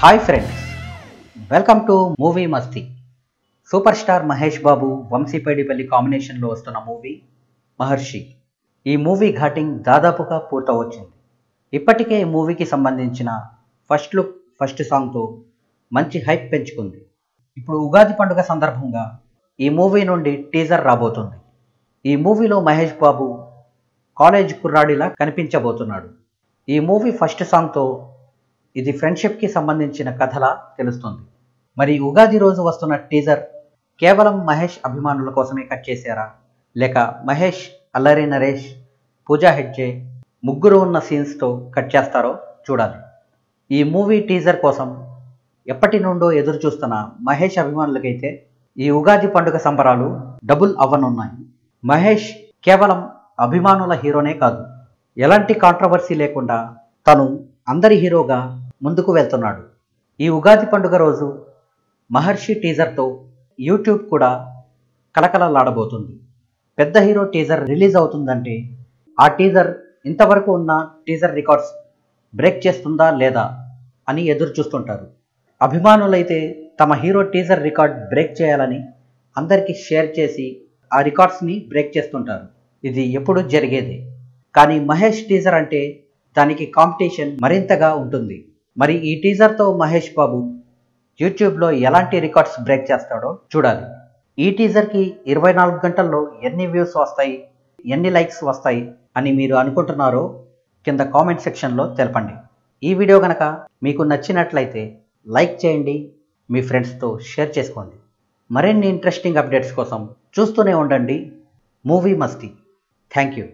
Hi friends, welcome to movie Masti. Super star Mahesh Babu Vamshi Paidipally కాంబినేషన్లో వస్తున్న movie మహర్షి. ఈ మూవీ ఘాటింగ్ దాదాపుగా పూర్తవచ్చింది. ఇప్పటికే ఈ మూవీకి సంబంధించిన ఫస్ట్ లుక్, ఫస్ట్ సాంగ్తో మంచి హైప్ పెంచుకుంది. ఇప్పుడు ఉగాది పండుగ సందర్భంగా ఈ మూవీ నుండి టీజర్ రాబోతుంది. ఈ మూవీలో మహేష్ బాబు కాలేజ్ కుర్రాడిలా కనిపించబోతున్నాడు. ఈ మూవీ ఫస్ట్ సాంగ్తో ఇది ఫ్రెండ్షిప్కి సంబంధించిన కథలా తెలుస్తుంది. మరి ఉగాది రోజు వస్తున్న టీజర్ కేవలం మహేష్ అభిమానుల కోసమే కట్ చేశారా, లేక మహేష్, అల్లరి నరేష్, పూజా హెగ్డే ముగ్గురు ఉన్న సీన్స్తో కట్ చేస్తారో చూడాలి. ఈ మూవీ టీజర్ కోసం ఎప్పటి నుండో ఎదురు చూస్తున్న మహేష్ అభిమానులకైతే ఈ ఉగాది పండుగ సంబరాలు డబుల్ అవ్వనున్నాయి. మహేష్ కేవలం అభిమానుల హీరోనే కాదు, ఎలాంటి కాంట్రవర్సీ లేకుండా తను అందరి హీరోగా ముందుకు వెళ్తున్నాడు. ఈ ఉగాది పండుగ రోజు మహర్షి టీజర్తో యూట్యూబ్ కూడా కలకలలాడబోతుంది. పెద్ద హీరో టీజర్ రిలీజ్ అవుతుందంటే ఆ టీజర్ ఇంతవరకు ఉన్న టీజర్ రికార్డ్స్ బ్రేక్ చేస్తుందా లేదా అని ఎదురు చూస్తుంటారు. అభిమానులైతే తమ హీరో టీజర్ రికార్డ్ బ్రేక్ చేయాలని అందరికీ షేర్ చేసి ఆ రికార్డ్స్ని బ్రేక్ చేస్తుంటారు. ఇది ఎప్పుడు జరిగేదే. కానీ మహేష్ టీజర్ అంటే దానికి కాంపిటీషన్ మరింతగా ఉంటుంది. మరి ఈ టీజర్తో మహేష్ బాబు యూట్యూబ్లో ఎలాంటి రికార్డ్స్ బ్రేక్ చేస్తాడో చూడాలి. ఈ టీజర్కి 24 గంటల్లో ఎన్ని వ్యూస్ వస్తాయి, ఎన్ని లైక్స్ వస్తాయి అని మీరు అనుకుంటున్నారో కింద కామెంట్ సెక్షన్లో తెలపండి. ఈ వీడియో కనుక మీకు నచ్చినట్లయితే లైక్ చేయండి, మీ ఫ్రెండ్స్తో షేర్ చేసుకోండి. మరిన్ని ఇంట్రెస్టింగ్ అప్డేట్స్ కోసం చూస్తూనే ఉండండి మూవీ మస్తీ. Thank you.